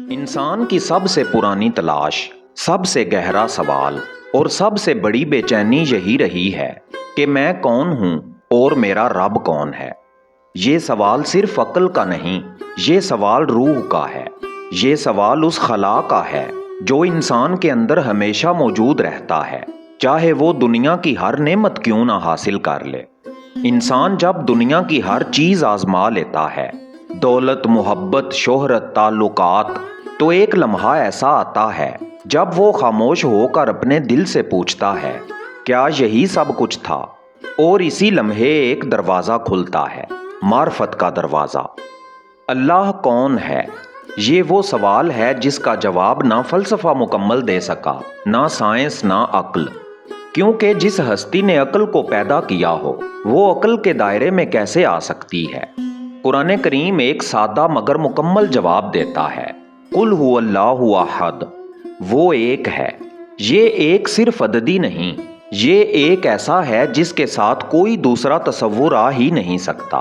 इंसान की सबसे पुरानी तलाश, सबसे गहरा सवाल और सबसे बड़ी बेचैनी यही रही है कि मैं कौन हूँ और मेरा रब कौन है। ये सवाल सिर्फ अक्ल का नहीं, ये सवाल रूह का है। ये सवाल उस खला का है जो इंसान के अंदर हमेशा मौजूद रहता है, चाहे वो दुनिया की हर नेमत क्यों ना हासिल कर ले। इंसान जब दुनिया की हर चीज़ आजमा लेता है, दौलत, मोहब्बत, शोहरत, ताल्लुकात, तो एक लम्हा ऐसा आता है जब वो खामोश होकर अपने दिल से पूछता है, क्या यही सब कुछ था? और इसी लम्हे एक दरवाज़ा खुलता है, मार्फत का दरवाज़ा। अल्लाह कौन है? ये वो सवाल है जिसका जवाब ना फ़लसफ़ा मुकम्मल दे सका, ना साइंस, ना अक्ल। क्योंकि जिस हस्ती ने अक्ल को पैदा किया हो, वो अक्ल के दायरे में कैसे आ सकती है? कुरान करीम एक सादा मगर मुकम्मल जवाब देता है, कुल हुवल्लाहु अहद, वो एक है। ये एक सिर्फ अददी नहीं, ये एक ऐसा है जिसके साथ कोई दूसरा तसव्वुर आ ही नहीं सकता।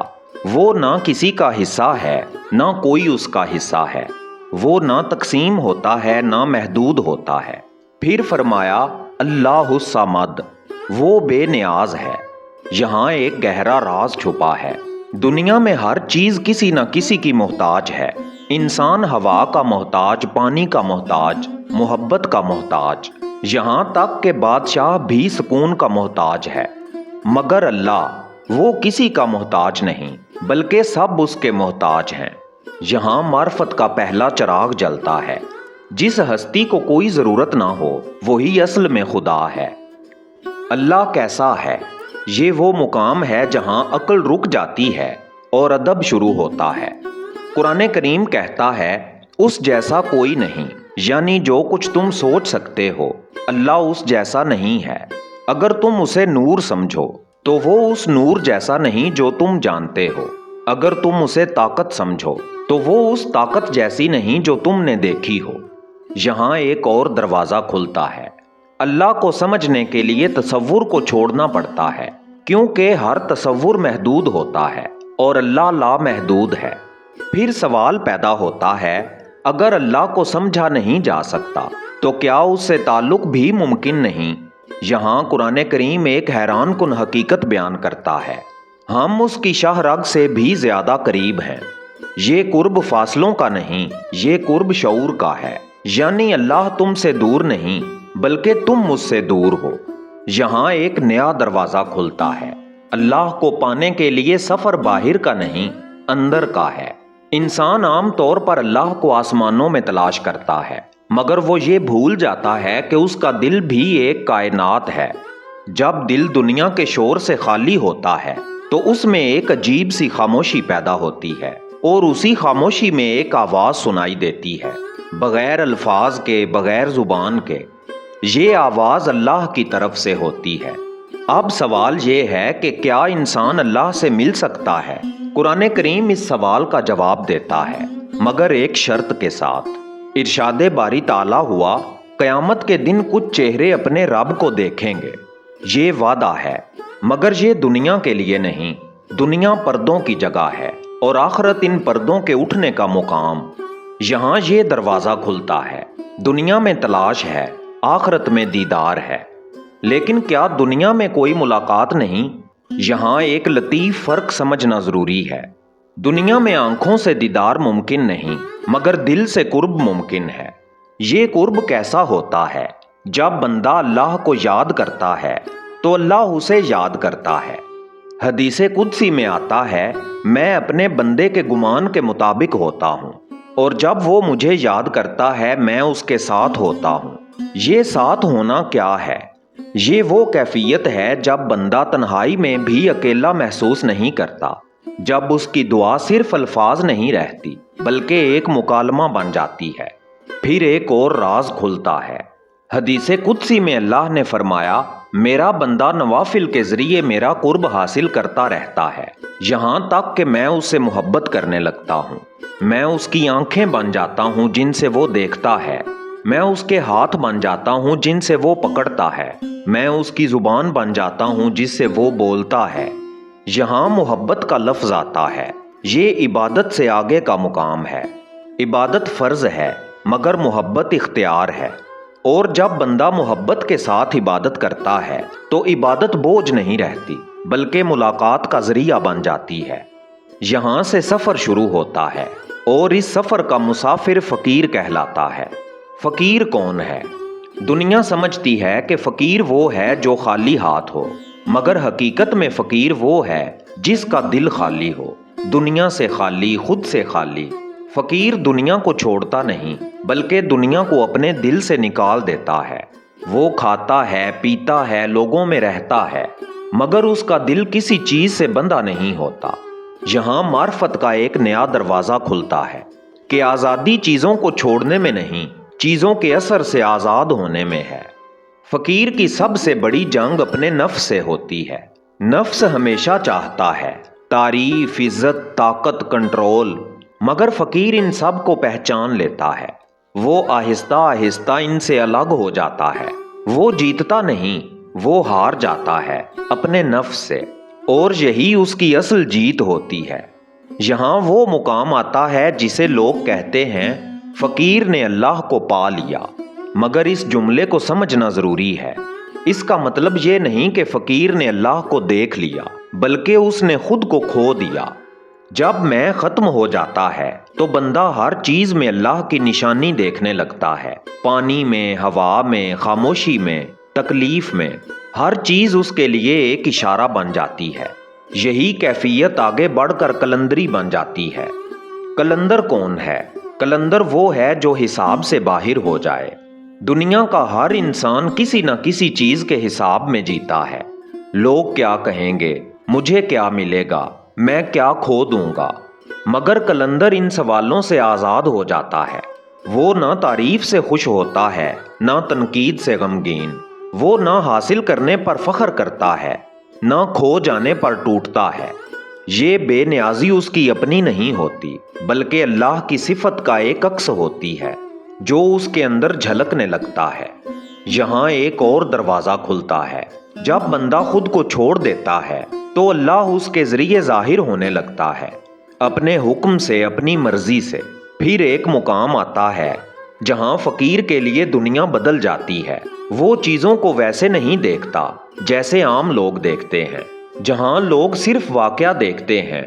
वो ना किसी का हिस्सा है, ना कोई उसका हिस्सा है। वो ना तकसीम होता है, ना महदूद होता है। फिर फरमाया, अल्लाहुस समद, वो बेनियाज है। यहाँ एक गहरा राज छुपा है। दुनिया में हर चीज़ किसी न किसी की मोहताज है। इंसान हवा का मोहताज, पानी का मोहताज, मोहब्बत का मोहताज, यहाँ तक के बादशाह भी सुकून का मोहताज है। मगर अल्लाह वो किसी का मोहताज नहीं, बल्कि सब उसके मोहताज हैं। यहाँ मार्फत का पहला चिराग जलता है। जिस हस्ती को कोई ज़रूरत ना हो, वही असल में खुदा है। अल्लाह कैसा है? ये वो मुकाम है जहाँ अक्ल रुक जाती है और अदब शुरू होता है। कुरान करीम कहता है, उस जैसा कोई नहीं, यानी जो कुछ तुम सोच सकते हो, अल्लाह उस जैसा नहीं है। अगर तुम उसे नूर समझो तो वो उस नूर जैसा नहीं जो तुम जानते हो। अगर तुम उसे ताकत समझो तो वो उस ताकत जैसी नहीं जो तुमने देखी हो। यहाँ एक और दरवाज़ा खुलता है। अल्लाह को समझने के लिए तसव्वुर को छोड़ना पड़ता है, क्योंकि हर तसव्वुर महदूद होता है और अल्लाह लामहदूद है। फिर सवाल पैदा होता है, अगर अल्लाह को समझा नहीं जा सकता तो क्या उससे ताल्लुक़ भी मुमकिन नहीं? यहाँ कुरान करीम एक हैरान कुन हकीकत बयान करता है, हम उसकी शाह रग से भी ज़्यादा करीब हैं। ये कुर्ब फासलों का नहीं, ये कुर्ब शऊर का है। यानी अल्लाह तुमसे दूर नहीं, बल्कि तुम मुझसे दूर हो। यहाँ एक नया दरवाज़ा खुलता है। अल्लाह को पाने के लिए सफ़र बाहर का नहीं, अंदर का है। इंसान आम तौर पर अल्लाह को आसमानों में तलाश करता है, मगर वो ये भूल जाता है कि उसका दिल भी एक कायनात है। जब दिल दुनिया के शोर से खाली होता है तो उसमें एक अजीब सी खामोशी पैदा होती है, और उसी खामोशी में एक आवाज़ सुनाई देती है, बग़ैर अल्फाज के, बग़ैर ज़ुबान के। ये आवाज़ अल्लाह की तरफ से होती है। अब सवाल ये है कि क्या इंसान अल्लाह से मिल सकता है? कुरान करीम इस सवाल का जवाब देता है, मगर एक शर्त के साथ। इरशादे बारी ताला हुआ, क़यामत के दिन कुछ चेहरे अपने रब को देखेंगे। ये वादा है, मगर ये दुनिया के लिए नहीं। दुनिया पर्दों की जगह है और आखिरत इन पर्दों के उठने का मुकाम। यहाँ ये दरवाज़ा खुलता है। दुनिया में तलाश है, आखिरत में दीदार है। लेकिन क्या दुनिया में कोई मुलाकात नहीं? यहाँ एक लतीफ़ फ़र्क समझना ज़रूरी है। दुनिया में आंखों से दीदार मुमकिन नहीं, मगर दिल से कुर्ब मुमकिन है। ये कुर्ब कैसा होता है? जब बंदा अल्लाह को याद करता है तो अल्लाह उसे याद करता है। हदीसे कुदसी में आता है, मैं अपने बंदे के गुमान के मुताबिक होता हूँ, और जब वो मुझे याद करता है मैं उसके साथ होता हूँ। ये साथ होना क्या है? ये वो कैफियत है जब बंदा तन्हाई में भी अकेला महसूस नहीं करता, जब उसकी दुआ सिर्फ अल्फाज नहीं रहती, बल्कि एक मुकालमा बन जाती है। फिर एक और राज खुलता है। हदीसे कुदसी में अल्लाह ने फरमाया, मेरा बंदा नवाफिल के ज़रिए मेरा कुर्ब हासिल करता रहता है, यहाँ तक कि मैं उससे मोहब्बत करने लगता हूँ। मैं उसकी आंखें बन जाता हूँ जिनसे वो देखता है, मैं उसके हाथ बन जाता हूँ जिनसे वो पकड़ता है, मैं उसकी ज़ुबान बन जाता हूँ जिससे वो बोलता है। यहाँ मोहब्बत का लफ्ज़ आता है। ये इबादत से आगे का मुकाम है। इबादत फ़र्ज़ है, مگر محبت اختیار ہے، اور جب بندہ محبت کے ساتھ عبادت کرتا ہے تو عبادت بوجھ نہیں رہتی بلکہ ملاقات کا ذریعہ بن جاتی ہے۔ یہاں سے سفر شروع ہوتا ہے اور اس سفر کا مسافر فقیر کہلاتا ہے۔ فقیر کون ہے؟ دنیا سمجھتی ہے کہ فقیر وہ ہے جو خالی ہاتھ ہو، مگر حقیقت میں فقیر وہ ہے جس کا دل خالی ہو، دنیا سے خالی، خود سے خالی۔ فقیر دنیا کو چھوڑتا نہیں بلکہ دنیا کو اپنے دل سے نکال دیتا ہے۔ وہ کھاتا ہے، پیتا ہے، لوگوں میں رہتا ہے، مگر اس کا دل کسی چیز سے بندھا نہیں ہوتا۔ یہاں معرفت کا ایک نیا دروازہ کھلتا ہے کہ آزادی چیزوں کو چھوڑنے میں نہیں، چیزوں کے اثر سے آزاد ہونے میں ہے۔ فقیر کی سب سے بڑی جنگ اپنے نفس سے ہوتی ہے۔ نفس ہمیشہ چاہتا ہے تعریف، عزت، طاقت، کنٹرول، مگر فقیر ان سب کو پہچان لیتا ہے۔ وہ آہستہ آہستہ ان سے الگ ہو جاتا ہے۔ وہ جیتتا نہیں، وہ ہار جاتا ہے اپنے نفس سے، اور یہی اس کی اصل جیت ہوتی ہے۔ یہاں وہ مقام آتا ہے جسے لوگ کہتے ہیں فقیر نے اللہ کو پا لیا، مگر اس جملے کو سمجھنا ضروری ہے۔ اس کا مطلب یہ نہیں کہ فقیر نے اللہ کو دیکھ لیا، بلکہ اس نے خود کو کھو دیا۔ جب میں ختم ہو جاتا ہے تو بندہ ہر چیز میں اللہ کی نشانی دیکھنے لگتا ہے، پانی میں، ہوا میں، خاموشی میں، تکلیف میں، ہر چیز اس کے لیے ایک اشارہ بن جاتی ہے۔ یہی کیفیت آگے بڑھ کر قلندری بن جاتی ہے۔ قلندر کون ہے؟ قلندر وہ ہے جو حساب سے باہر ہو جائے۔ دنیا کا ہر انسان کسی نہ کسی چیز کے حساب میں جیتا ہے۔ لوگ کیا کہیں گے، مجھے کیا ملے گا، میں کیا کھو دوں گا، مگر قلندر ان سوالوں سے آزاد ہو جاتا ہے۔ وہ نہ تعریف سے خوش ہوتا ہے، نہ تنقید سے غمگین۔ وہ نہ حاصل کرنے پر فخر کرتا ہے، نہ کھو جانے پر ٹوٹتا ہے۔ یہ بے نیازی اس کی اپنی نہیں ہوتی بلکہ اللہ کی صفت کا ایک عکس ہوتی ہے جو اس کے اندر جھلکنے لگتا ہے۔ یہاں ایک اور دروازہ کھلتا ہے۔ جب بندہ خود کو چھوڑ دیتا ہے تو اللہ اس کے ذریعے ظاہر ہونے لگتا ہے، اپنے حکم سے، اپنی مرضی سے۔ پھر ایک مقام آتا ہے جہاں فقیر کے لیے دنیا بدل جاتی ہے۔ وہ چیزوں کو ویسے نہیں دیکھتا جیسے عام لوگ دیکھتے ہیں۔ جہاں لوگ صرف واقعہ دیکھتے ہیں،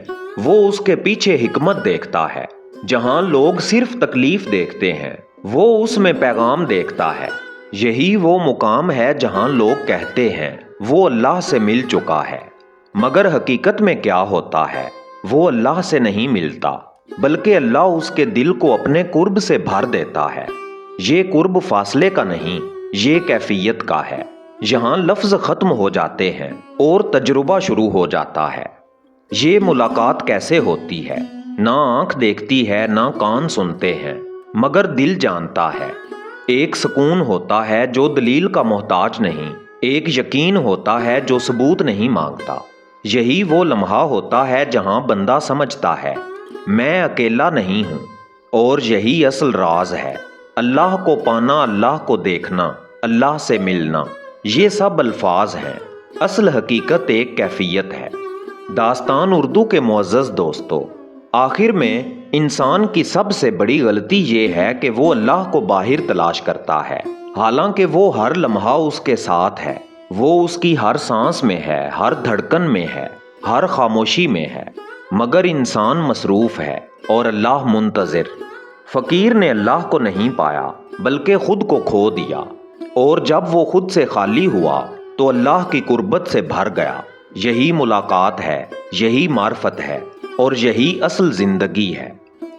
وہ اس کے پیچھے حکمت دیکھتا ہے۔ جہاں لوگ صرف تکلیف دیکھتے ہیں، وہ اس میں پیغام دیکھتا ہے۔ یہی وہ مقام ہے جہاں لوگ کہتے ہیں وہ اللہ سے مل چکا ہے، مگر حقیقت میں کیا ہوتا ہے؟ وہ اللہ سے نہیں ملتا بلکہ اللہ اس کے دل کو اپنے قرب سے بھر دیتا ہے۔ یہ قرب فاصلے کا نہیں، یہ کیفیت کا ہے۔ یہاں لفظ ختم ہو جاتے ہیں اور تجربہ شروع ہو جاتا ہے۔ یہ ملاقات کیسے ہوتی ہے؟ نہ آنکھ دیکھتی ہے، نہ کان سنتے ہیں، مگر دل جانتا ہے۔ ایک سکون ہوتا ہے جو دلیل کا محتاج نہیں، ایک یقین ہوتا ہے جو ثبوت نہیں مانگتا۔ یہی وہ لمحہ ہوتا ہے جہاں بندہ سمجھتا ہے میں اکیلا نہیں ہوں، اور یہی اصل راز ہے۔ اللہ کو پانا، اللہ کو دیکھنا، اللہ سے ملنا، یہ سب الفاظ ہیں، اصل حقیقت ایک کیفیت ہے۔ داستان اردو کے معزز دوستو، آخر میں انسان کی سب سے بڑی غلطی یہ ہے کہ وہ اللہ کو باہر تلاش کرتا ہے، حالانکہ وہ ہر لمحہ اس کے ساتھ ہے۔ وہ اس کی ہر سانس میں ہے، ہر دھڑکن میں ہے، ہر خاموشی میں ہے، مگر انسان مصروف ہے اور اللہ منتظر۔ فقیر نے اللہ کو نہیں پایا بلکہ خود کو کھو دیا، اور جب وہ خود سے خالی ہوا تو اللہ کی قربت سے بھر گیا۔ یہی ملاقات ہے، یہی معرفت ہے، اور یہی اصل زندگی ہے۔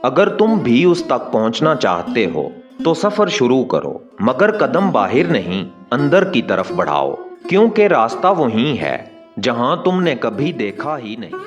اگر تم بھی اس تک پہنچنا چاہتے ہو تو سفر شروع کرو، مگر قدم باہر نہیں، اندر کی طرف بڑھاؤ، کیونکہ راستہ وہی ہے جہاں تم نے کبھی دیکھا ہی نہیں۔